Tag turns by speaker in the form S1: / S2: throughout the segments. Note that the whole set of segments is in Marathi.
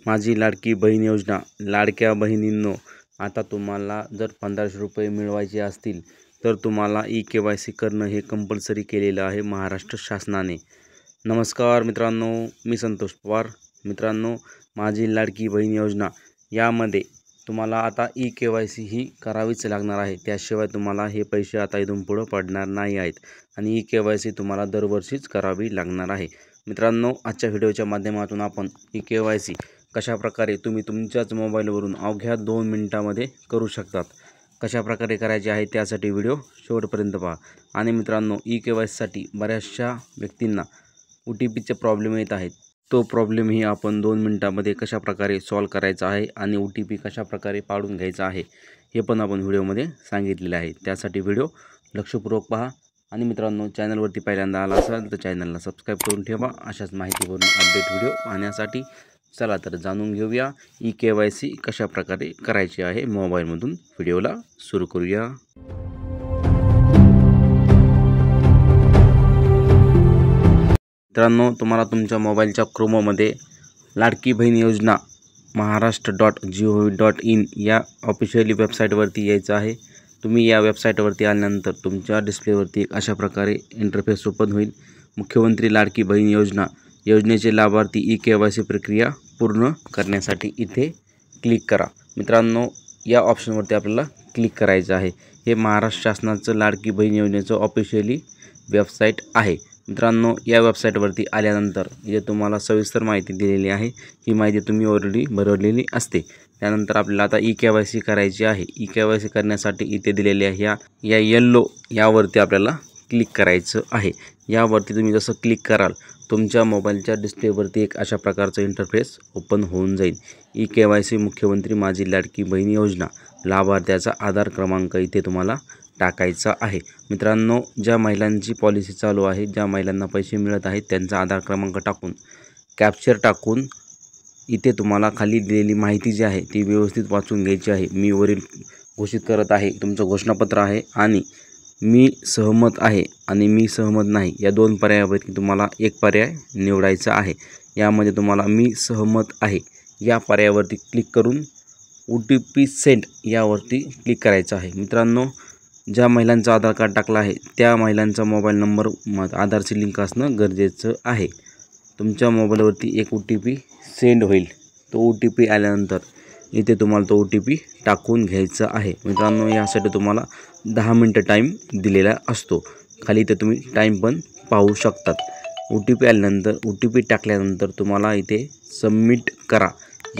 S1: माझी लाडकी बहीण योजना। लाडक्या बहिणींनो, आता तुम्हाला जर 1500 रुपये मिळवायचे असतील तर तुम्हाला ई-KYC करणं हे कंपल्सरी केलेलं आहे महाराष्ट्र शासनाने। नमस्कार मित्रांनो, मी संतोष पवार। मित्रांनो, माझी लाडकी बहीण योजना यामध्ये तुम्हाला आता ई-KYC ही करावीच लागणार आहे। त्याशिवाय तुम्हाला हे पैसे आता इथून पुढे पडणार नाही आहेत आणि ई-KYC तुम्हाला दरवर्षीच करावी लागणार आहे। मित्रांनो, आजच्या व्हिडिओच्या माध्यमातून आपण ई-KYC कशाप्रकारे तुम्ही तुमच्याच मोबाईलवरून अवघ्या 2 मिनिटांमध्ये करू शकतात, कशाप्रकारे करायचे आहे त्यासाठी व्हिडिओ शेवटपर्यंत पहा। आणि मित्रांनो, ई-KYCसाठी बऱ्याचशा व्यक्तींना OTPचे प्रॉब्लेम येत आहेत। तो प्रॉब्लेम ही आपण 2 मिनिटांमध्ये कशाप्रकारे सॉल्व करायचा आहे आणि OTP कशाप्रकारे पाडून घ्यायचा आहे हे पण आपण व्हिडिओमध्ये सांगितलेले आहे। त्यासाठी व्हिडिओ लक्षपूर्वक पहा। आणि मित्रांनो, चॅनलवरती पहिल्यांदा आला असाल तर चॅनलला सबस्क्राईब करून ठेवा अशाच माहितीपूर्ण अपडेट व्हिडिओ पाहण्यासाठी। चला तर जाणून घेऊया ई-KYC कशाप्रकारे करायचे आहे मोबाईलमधून। व्हिडिओला सुरू करूया। मित्रांनो, तुम्हाला तुमच्या मोबाईलच्या क्रोमोमध्ये लाडकी बहीण योजना महाराष्ट्र.gov.in या ऑफिशियली वेबसाईटवरती यायचं आहे। तुम्ही या वेबसाईटवरती आल्यानंतर तुमच्या डिस्प्लेवरती एक अशा प्रकारे इंटरफेस ओपन होईल। मुख्यमंत्री लाडकी बहीण योजना योजनेचे लाभार्थी ई-KYC प्रक्रिया पूर्ण करण्यासाठी इथे क्लिक करा। मित्रांनो, या ऑप्शनवरती आपल्याला क्लिक करायचं आहे। हे महाराष्ट्र शासनाचं लाडकी बहीण योजनेचं ऑफिशियली वेबसाईट आहे। मित्रांनो, या वेबसाईटवरती आल्यानंतर इथे तुम्हाला सविस्तर माहिती दिलेली आहे। ही माहिती तुम्ही ऑलरेडी भरवलेली असते। त्यानंतर आपल्याला आता ई-KYC करायची आहे। ई-KYC करण्यासाठी इथे दिलेल्या या येल्लो यावरती आपल्याला क्लिक करायचं आहे। यावरती तुम्ही जसं क्लिक कराल तुमच्या मोबाईलच्या डिस्प्लेवरती एक अशा प्रकारचं इंटरफेस ओपन होऊन जाईल। ई-KYC मुख्यमंत्री माझी लाडकी बहीण योजना लाभार्थ्याचा आधार क्रमांक इथे तुम्हाला टाकायचा आहे। मित्रांनो, ज्या महिलांची पॉलिसी चालू आहे, ज्या महिलांना पैसे मिळत आहेत, त्यांचा आधार क्रमांक टाकून कॅप्चर टाकून इथे तुम्हाला खाली दिलेली माहिती जी आहे ती व्यवस्थित वाचून घ्यायची आहे। मी वरील घोषित करत आहे तुमचं घोषणापत्र आहे आणि मी सहमत आहे आणि मी सहमत नाही या 2 पर्यायापैकी तुम्हाला एक पर्याय निवडायचा आहे। यामध्ये तुम्हाला मी सहमत आहे या पर्यायावरती क्लिक करून OTP सेंड यावरती क्लिक करायचं आहे। मित्रांनो, ज्या महिलांचं आधार कार्ड टाकलं आहे त्या महिलांचा मोबाईल नंबर आधारची लिंक असणं गरजेचं आहे। तुमच्या मोबाईलवरती एक OTP सेंड होईल। तो OTP आल्यानंतर इथे तुम्हाला तो OTP टाकून घ्यायचा आहे। मित्रांनो, यासाठी तुम्हाला 10 मिनिटं टाईम दिलेला असतो। खाली इथे तुम्ही टाईम पण पाहू शकतात। OTP आल्यानंतर OTP टाकल्यानंतर तुम्हाला इथे सबमिट करा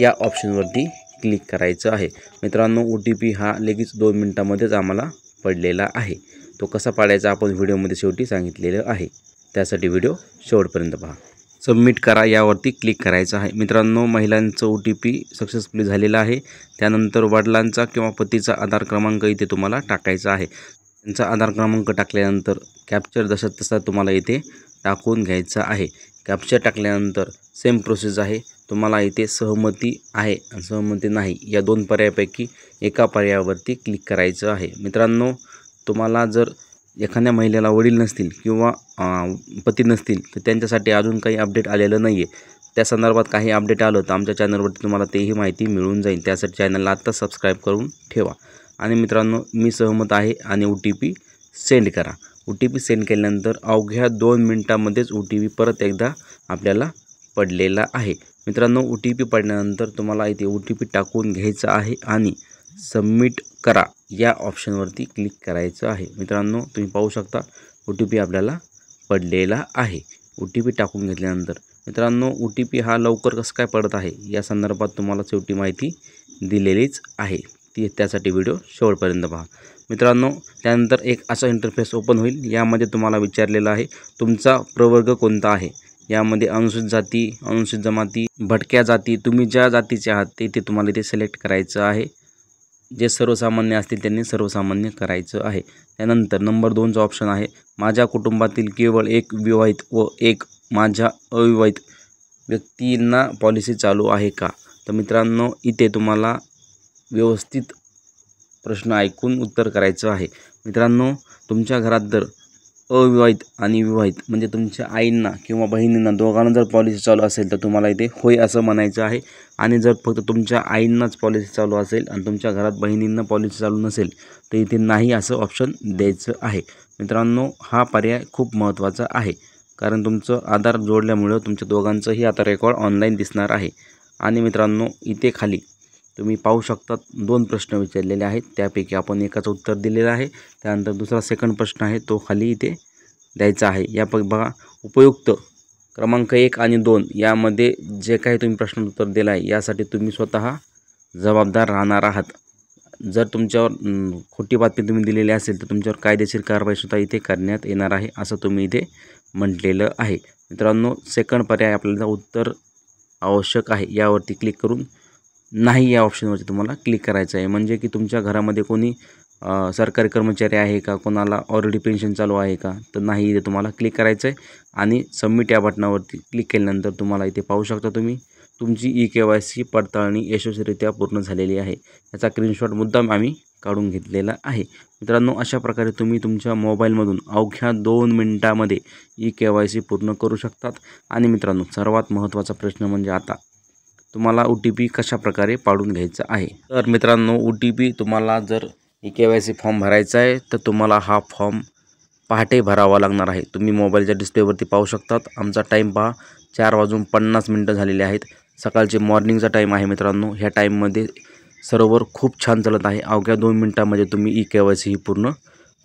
S1: या ऑप्शनवरती क्लिक करायचं आहे। मित्रांनो, OTP हा लगेच 2 मिनिटांमध्येच आम्हाला पडलेला आहे। तो कसा पाडायचा आपण व्हिडिओमध्ये शेवटी सांगितलेलं आहे। त्यासाठी व्हिडिओ शेवटपर्यंत पहा। सबमिट करा यावरती क्लिक करायचं आहे। मित्रांनो, महिलांचं OTP सक्सेसफुली झालेलं आहे। त्यानंतर वडिलांचा किंवा पतीचा आधार क्रमांक इथे तुम्हाला टाकायचा आहे। त्यांचा आधार क्रमांक टाकल्यानंतर कॅप्चर जसा तसा तुम्हाला इथे टाकून घ्यायचा आहे। कॅप्चर टाकल्यानंतर सेम प्रोसेस आहे। तुम्हाला इथे सहमती आहे आणि सहमती नाही या 2 पर्यायापैकी एका पर्यायावरती क्लिक करायचं आहे। मित्रांनो, तुम्हाला जर एखाद्या महिलेला वडील नसतील किंवा पती नसतील तर त्यांच्यासाठी अजून काही अपडेट आलेलं नाही आहे। त्या संदर्भात काही अपडेट आलं तर आमच्या चॅनलवरती तुम्हाला तेही माहिती मिळून जाईल। त्यासाठी चॅनलला आत्ता सबस्क्राईब करून ठेवा। आणि मित्रांनो, मी सहमत आहे आणि OTP सेंड करा। OTP सेंड केल्यानंतर अवघ्या 2 मिनिटांमध्येच OTP परत एकदा आपल्याला पडलेला आहे। मित्रांनो, OTP पडल्यानंतर तुम्हाला इथे OTP टाकून घ्यायचा आहे आणि सबमिट करा या ऑप्शनवरती क्लिक करायचं आहे। मित्रांनो, तुम्ही पाहू शकता OTP आपल्याला पडलेला आहे। OTP टाकून घेतल्यानंतर मित्रांनो, OTP हा लवकर कसं काय पडत आहे या संदर्भात तुम्हाला शेवटी माहिती दिलेलीच आहे। त्यासाठी व्हिडिओ शेवटपर्यंत पहा। मित्रांनो, त्यानंतर एक असा इंटरफेस ओपन होईल। यामध्ये तुम्हाला विचारलेलं आहे तुमचा प्रवर्ग कोणता आहे। यामध्ये अनुसूचित जाती, अनुसूचित जमाती, भटक्या जाती, तुम्ही ज्या जातीचे आहात ते तुम्हाला इथे सिलेक्ट करायचं आहे। जे सर्वसामान्य असतील त्यांनी सर्वसामान्य करायचं आहे। त्यानंतर नंबर 2चा ऑप्शन आहे माझ्या कुटुंबातील केवळ एक विवाहित व एक माझ्या अविवाहित व्यक्तींना पॉलिसी चालू आहे का। तर मित्रांनो, इथे तुम्हाला व्यवस्थित प्रश्न ऐकून उत्तर करायचं आहे। मित्रांनो, तुमच्या घरात जर अविवाहित आणि विवाहित म्हणजे तुमच्या आईंना किंवा बहिणींना दोघांना जर पॉलिसी चालू असेल तर तुम्हाला इथे होय असं म्हणायचं आहे। आणि जर फक्त तुमच्या आईंनाच पॉलिसी चालू असेल आणि तुमच्या घरात बहिणींना पॉलिसी चालू नसेल तर इथे नाही असं ऑप्शन द्यायचं आहे। मित्रांनो, हा पर्याय खूप महत्त्वाचा आहे, कारण तुमचं आधार जोडल्यामुळं तुमच्या दोघांचंही आता रेकॉर्ड ऑनलाईन दिसणार आहे। आणि मित्रांनो, इथे खाली तुम्ही पाहू शकता 2 प्रश्न विचारलेले आहेत, त्यापैकी आपण एकाचं उत्तर दिलेलं आहे। त्यानंतर दुसरा सेकंड प्रश्न आहे तो खाली इथे द्यायचा आहे। यापैकी बघा, उपयुक्त क्रमांक 1 आणि 2 यामध्ये जे काही तुम्ही प्रश्न उत्तर दिलं आहे यासाठी तुम्ही स्वतः जबाबदार राहणार आहात। जर तुमच्यावर खोटी बातमी तुम्ही दिलेली असेल तर तुमच्यावर कायदेशीर कारवाईसुद्धा इथे करण्यात येणार आहे असं तुम्ही इथे म्हटलेलं आहे। मित्रांनो, सेकंड पर्याय आपल्याला उत्तर आवश्यक आहे यावरती क्लिक करून नाही या ऑप्शनवरती तुम्हाला क्लिक करायचं आहे। म्हणजे की तुमच्या घरामध्ये कोणी सरकारी कर्मचारी आहे का, कोणाला ऑलरेडी पेन्शन चालू आहे का, तर नाही इथे तुम्हाला क्लिक करायचं आहे। आणि सबमिट या बटनावरती क्लिक केल्यानंतर तुम्हाला इथे पाहू शकता तुम्ही तुमची EKYC पडताळणी यशस्वीरित्या पूर्ण झालेली आहे। याचा स्क्रीनशॉट मुद्दाम आम्ही काढून घेतलेला आहे। मित्रांनो, अशा प्रकारे तुम्ही तुमच्या मोबाईलमधून अवघ्या 2 मिनिटांमध्ये EKYC पूर्ण करू शकतात। आणि मित्रांनो, सर्वात महत्त्वाचा प्रश्न म्हणजे आता तुम्हाला OTP कशा प्रकारे पाडून घ्यायचा आहे। तर मित्रांनो, OTP तुम्हाला जर EKYC फॉर्म भरायचा आहे तर तुम्हाला हा फॉर्म पहाटे भरावा लागणार आहे। तुम्ही मोबाईलच्या डिस्प्लेवरती पाहू शकतात। आमचा टाईम पहा, 4:50 झालेले आहेत। सकाळचे मॉर्निंगचा टाईम आहे। मित्रांनो, ह्या टाईममध्ये सर्व्हर खूप छान चालत आहे। अवघ्या 2 मिनिटांमध्ये तुम्ही EKYC ही पूर्ण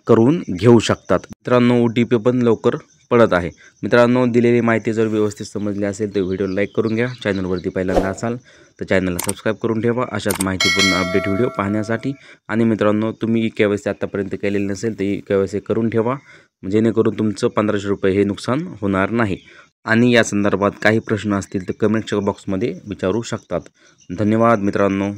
S1: करून घेऊ शकतात। मित्रांनो, OTP पण लवकर पडत आहे। मित्रांनो, दिलेली माहिती जर व्यवस्थित समजली असेल तर व्हिडिओ लाईक करून घ्या। चॅनलवरती पहिल्यांदा असाल तर चॅनलला सबस्क्राईब करून ठेवा अशाच माहितीपूर्ण अपडेट व्हिडिओ पाहण्यासाठी। आणि मित्रांनो, तुम्ही EKYC आतापर्यंत केलेले नसेल तर EKYC करून ठेवा, जेणेकरून तुमचं 1500 रुपये हे नुकसान होणार नाही। आणि या संदर्भात काही प्रश्न असतील तर कमेंटच्या बॉक्समध्ये विचारू शकतात। धन्यवाद मित्रांनो।